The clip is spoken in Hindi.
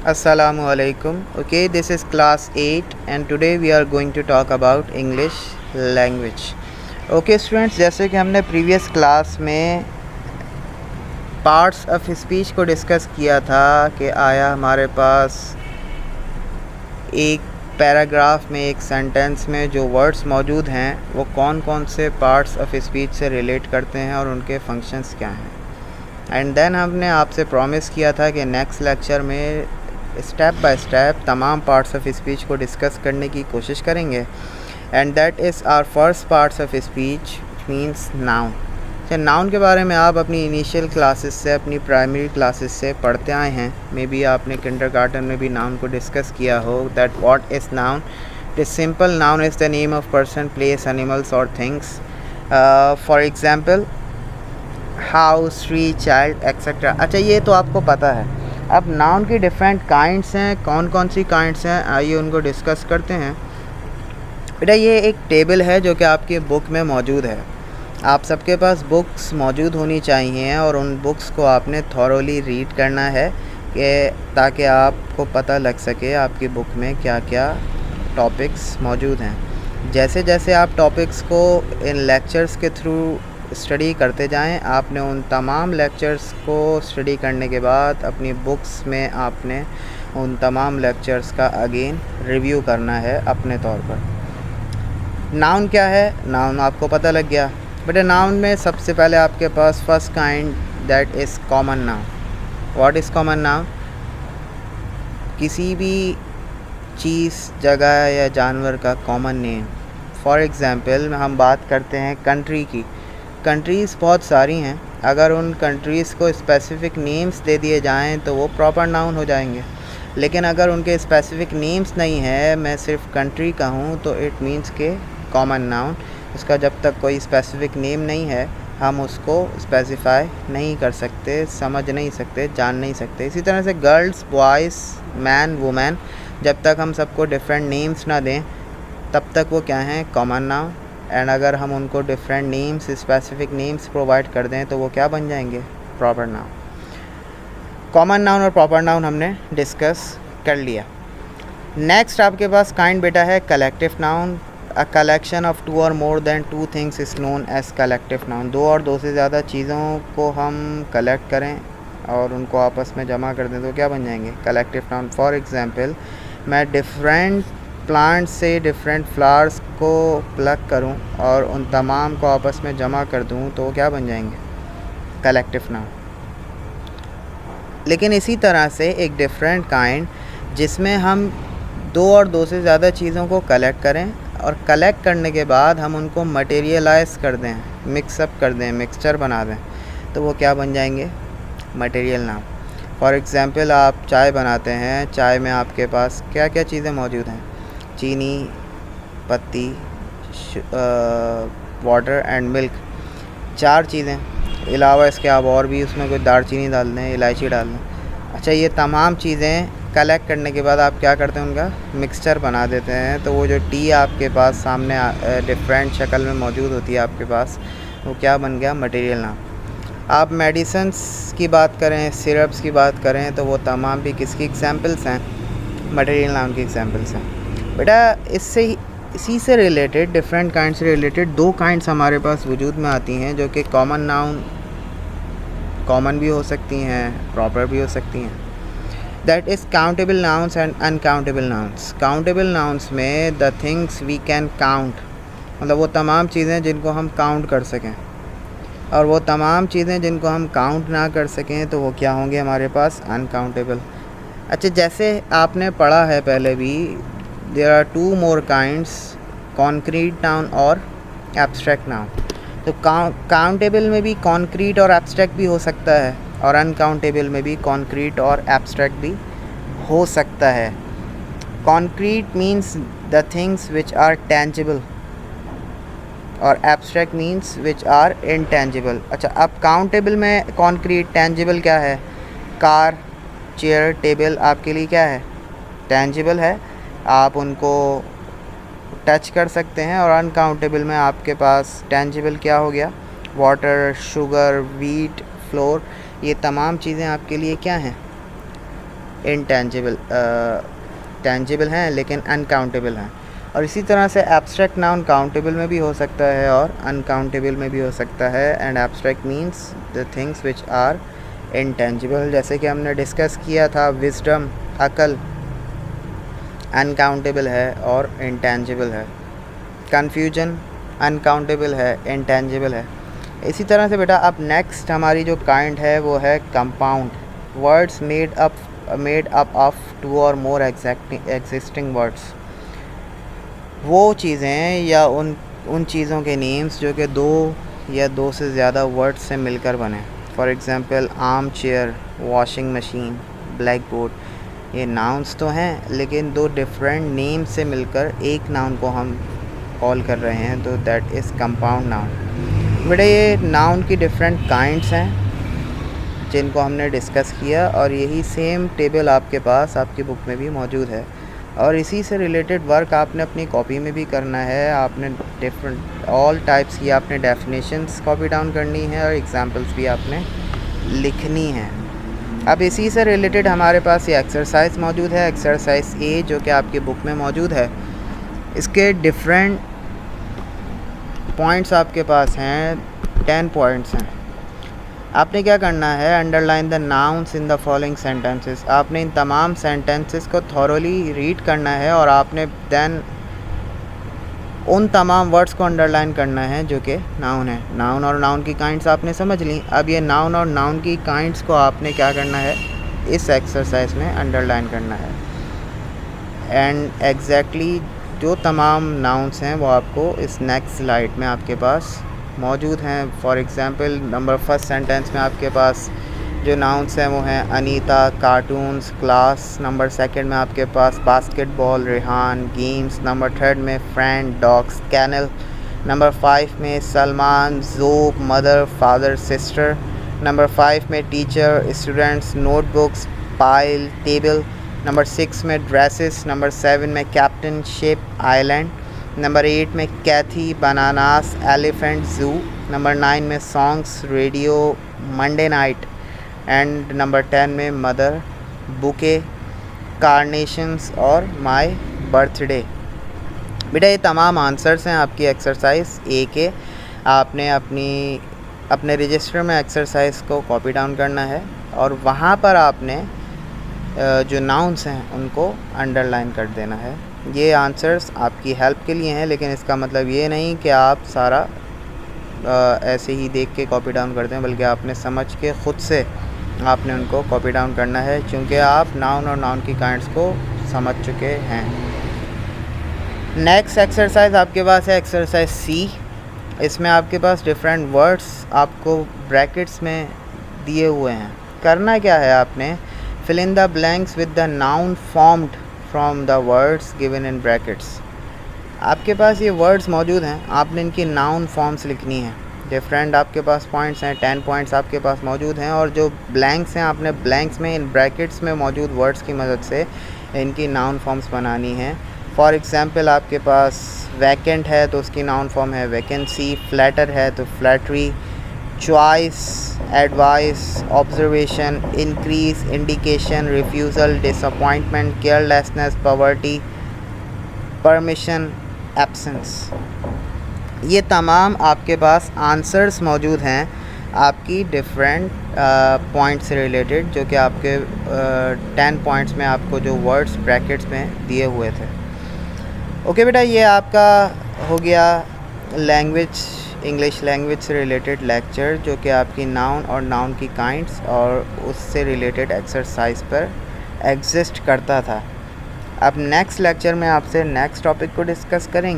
Assalamu alaikum. Okay, this is class 8 and today we are going to talk about English language. Okay students, जैसे कि हमने प्रीवियस क्लास में पार्ट्स ऑफ स्पीच को डिस्कस किया था कि आया हमारे पास एक पैराग्राफ में, एक सेंटेंस में जो वर्ड्स मौजूद हैं वो कौन कौन से पार्ट्स ऑफ स्पीच से रिलेट करते हैं और उनके फंक्शंस क्या हैं। एंड देन हमने आपसे प्रॉमिस किया था कि नेक्स्ट लेक्चर में स्टेप बाय स्टेप तमाम पार्ट्स ऑफ स्पीच को डिस्कस करने की कोशिश करेंगे। And that is our first parts of speech means noun. Noun के बारे में आप अपनी इनिशियल क्लासेस से, अपनी प्राइमरी क्लासेस से पढ़ते आए हैं। मे बी आपने किंडरगार्टन में भी नाउन को डिस्कस किया हो। That what is noun? The simple noun is the name of person, place, animals और things. For example house, tree, child etcetera. अच्छा, ये तो आपको पता है। अब नाउन की डिफरेंट काइंड्स हैं। कौन कौन सी काइंड्स हैं, आइए उनको डिस्कस करते हैं। बेटा, ये एक टेबल है जो कि आपकी बुक में मौजूद है। आप सबके पास बुक्स मौजूद होनी चाहिए और उन बुक्स को आपने थॉरोली रीड करना है कि ताकि आपको पता लग सके आपकी बुक में क्या क्या टॉपिक्स मौजूद हैं। जैसे जैसे आप टॉपिक्स को इन लेक्चर्स के थ्रू स्टडी करते जाएं, आपने उन तमाम लेक्चर्स को स्टडी करने के बाद अपनी बुक्स में आपने उन तमाम लेक्चर्स का अगेन रिव्यू करना है अपने तौर पर। नाउन क्या है? नाउन आपको पता लग गया। बट नाउन में सबसे पहले आपके पास first kind that is common noun. What is common noun? किसी भी चीज़, जगह या जानवर का कॉमन नेम। फॉर एग्ज़ाम्पल हम बात करते हैं कंट्री की। कंट्रीज़ बहुत सारी हैं। अगर उन कंट्रीज़ को स्पेसिफ़िक नेम्स दे दिए जाएं तो वो प्रॉपर नाउन हो जाएंगे। लेकिन अगर उनके स्पेसिफ़िक नेम्स नहीं है, मैं सिर्फ कंट्री का हूँ, तो इट मीन्स के कॉमन नाउन। उसका जब तक कोई स्पेसिफ़िक नेम नहीं है हम उसको स्पेसिफ़ाई नहीं कर सकते, समझ नहीं सकते, जान नहीं सकते। इसी तरह से गर्ल्स, बॉयज़, मैन, वुमेन, जब तक हम सबको डिफरेंट नेम्स ना दें तब तक वो क्या हैं? Common noun. एंड अगर हम उनको different names, specific names provide कर दें तो वो क्या बन जाएंगे? Proper noun. कॉमन नाउन और प्रॉपर नाउन हमने डिस्कस कर लिया। नेक्स्ट आपके पास काइंड बेटा है collective noun. A collection of two और more than two things is known as collective noun. दो और दो से ज़्यादा चीज़ों को हम कलेक्ट करें और उनको आपस में जमा कर दें तो क्या बन जाएंगे? Collective noun. फॉर एग्ज़ाम्पल, मैं डिफरेंट प्लांट से डिफरेंट फ्लावर्स को प्लग करूं और उन तमाम को आपस में जमा कर दूं तो क्या बन जाएंगे? Collective noun. लेकिन इसी तरह से एक डिफरेंट काइंड जिसमें हम दो और दो से ज़्यादा चीज़ों को कलेक्ट करें और कलेक्ट करने के बाद हम उनको मटेरियलाइज कर दें, मिक्सअप कर दें, मिक्सचर बना दें, तो वो क्या बन जाएंगे? Material noun. फॉर एग्ज़ाम्पल, आप चाय बनाते हैं। चाय में आपके पास क्या क्या चीज़ें मौजूद हैं? चीनी, पत्ती, वाटर एंड मिल्क, चार चीज़ें। अलावा इसके आप और भी उसमें कोई दालचीनी डाल दें, इलायची डाल दें। अच्छा, ये तमाम चीज़ें कलेक्ट करने के बाद आप क्या करते हैं? उनका मिक्सचर बना देते हैं। तो वो जो टी आपके पास सामने डिफरेंट शक्ल में मौजूद होती है आपके पास, वो क्या बन गया? Material noun. आप मेडिसिन्स की बात करें, सिरप्स की बात करें, तो वो तमाम भी किसकी एग्जाम्पल्स हैं? मटेरियल नाउन की एग्जाम्पल्स हैं। बेटा, इसी से रिलेटेड, डिफरेंट काइंड से रिलेटेड दो काइंड्स हमारे पास वजूद में आती हैं जो कि कॉमन नाउन, कॉमन भी हो सकती हैं, प्रॉपर भी हो सकती हैं। That is countable nouns and uncountable nouns. Countable nouns में the things we can count, मतलब वो तमाम चीज़ें जिनको हम काउंट कर सकें, और वो तमाम चीज़ें जिनको हम काउंट ना कर सकें तो वो क्या होंगे हमारे पास? अनकाउंटेबल। अच्छा, जैसे आपने पढ़ा है पहले भी, there are two more kinds, concrete noun और एब्स्ट्रैक्ट नाउन। तो काउंटेबल में भी कॉन्क्रीट और एब्स्ट्रैक्ट भी हो सकता है और अनकाउंटेबल में भी कॉन्क्रीट और एब्स्ट्रैक्ट भी हो सकता है। Concrete means the things which are tangible और abstract means which are intangible. अच्छा, अब काउंटेबल में कॉन्क्रीट, टेंजिबल क्या है? कार, चेयर, टेबल आपके लिए क्या है? टेंजिबल है, आप उनको टच कर सकते हैं। और अनकाउंटेबल में आपके पास टेंजिबल क्या हो गया? वाटर, शुगर, वीट, फ्लोर, ये तमाम चीज़ें आपके लिए क्या हैं? इंटेंजिबल, टेंजिबल हैं लेकिन अनकाउंटेबल हैं। और इसी तरह से एब्स्ट्रैक्ट नाउन काउंटेबल में भी हो सकता है और अनकाउंटेबल में भी हो सकता है। And abstract means the things which are intangible, जैसे कि हमने डिस्कस किया था विजडम, अकल अनकाउंटेबल है और इंटेंजिबल है। कन्फ्यूजन अनकाउंटेबल है, इंटेंजिबल है। इसी तरह से बेटा अब नेक्स्ट हमारी जो काइंड है वो है compound words made up of 2 और मोर एग्जिस्टिंग वर्ड्स। वो चीज़ें या उन चीज़ों के नेम्स जो कि 2 या 2 से ज़्यादा वर्ड्स से मिलकर बने। For example arm chair, washing machine, black board, ये नाउन्स तो हैं लेकिन 2 डिफरेंट नेम से मिलकर एक नाउन को हम कॉल कर रहे हैं, तो दैट इज़ कंपाउंड नाउन। बेटा ये नाउन की डिफरेंट काइंड्स हैं जिनको हमने डिस्कस किया और यही सेम टेबल आपके पास आपकी बुक में भी मौजूद है और इसी से रिलेटेड वर्क आपने अपनी कॉपी में भी करना है। आपने डिफरेंट ऑल टाइप्स की आपने डेफिनेशंस कॉपी डाउन करनी है और एग्जांपल्स भी आपने लिखनी है। अब इसी से रिलेटेड हमारे पास ये एक्सरसाइज मौजूद है, एक्सरसाइज ए, जो कि आपकी बुक में मौजूद है। इसके डिफरेंट पॉइंट्स आपके पास हैं, 10 पॉइंट्स हैं। आपने क्या करना है, underline the nouns in the following sentences. आपने इन तमाम सेंटेंसेस को थॉरोली रीड करना है और आपने देन उन तमाम वर्ड्स को अंडरलाइन करना है जो कि नाउन है। नाउन और नाउन की काइंड्स आपने समझ ली। अब ये नाउन और नाउन की काइंड्स को आपने क्या करना है, इस एक्सरसाइज में अंडरलाइन करना है। एंड एग्जैक्टली जो तमाम नाउन्स हैं वो आपको इस नेक्स्ट स्लाइड में आपके पास मौजूद हैं। For example number first sentence में आपके पास जो नाउन्स हैं वो हैं Anita, cartoons, class. Number second में आपके पास basketball, Rehan, games. Number third में फ्रेंड, डॉग्स, कैनल। नंबर 5 में सलमान, ज़ोब, मदर, फादर, सिस्टर। नंबर 5 में teacher, students, notebooks, pile, table. Number 6 में ड्रेसेस। नंबर 7 में कैप्टन, शिप, आइलैंड। नंबर 8 में कैथी, बनानास, एलिफेंट, ज़ू। नंबर 9 में songs, radio, Monday night. And number 10 में मदर, बुके, कार्नेशंस और माय बर्थडे। बेटा ये तमाम आंसर्स हैं आपकी एक्सरसाइज ए के। आपने अपने रजिस्टर में एक्सरसाइज को कॉपी डाउन करना है और वहाँ पर आपने जो नाउन्स हैं उनको अंडरलाइन कर देना है। ये आंसर्स आपकी हेल्प के लिए हैं, लेकिन इसका मतलब ये नहीं कि आप सारा ऐसे ही देख के कॉपी डाउन कर दें, बल्कि आपने समझ के ख़ुद से आपने उनको कॉपी डाउन करना है, क्योंकि आप नाउन और नाउन की काइंड्स को समझ चुके हैं। नेक्स्ट एक्सरसाइज आपके पास है एक्सरसाइज सी। इसमें आपके पास डिफरेंट वर्ड्स आपको ब्रैकेट्स में दिए हुए हैं। करना क्या है, आपने fill in the blanks with the noun formed from the words given in brackets. आपके पास ये वर्ड्स मौजूद हैं, आपने इनकी नाउन फॉर्म्स लिखनी है। डिफरेंट आपके पास पॉइंट्स हैं, 10 पॉइंट्स आपके पास मौजूद हैं और जो ब्लैंक्स हैं आपने ब्लैंक्स में इन ब्रैकेट्स में मौजूद वर्ड्स की मदद से इनकी नाउन फॉर्म्स बनानी है। फॉर एग्ज़ाम्पल आपके पास वैकेंट है तो उसकी नाउन फॉर्म है वैकेंसी, फ्लैटर है तो flattery, choice, advice, observation, increase, indication, refusal, disappointment, carelessness, poverty, permission, absence. ये तमाम आपके पास आंसर्स मौजूद हैं आपकी डिफरेंट पॉइंट से रिलेटेड, जो कि आपके 10 पॉइंट्स में आपको जो वर्ड्स ब्रैकेट्स में दिए हुए थे। ओके बेटा, ये आपका हो गया लैंग्वेज, इंग्लिश लैंग्वेज से रिलेटेड लेक्चर, जो कि आपकी नाउन और नाउन की काइंड्स और उससे रिलेटेड एक्सरसाइज पर एग्जिस्ट करता था। अब नेक्स्ट लेक्चर में आपसे नेक्स्ट टॉपिक को डिस्कस करेंगे।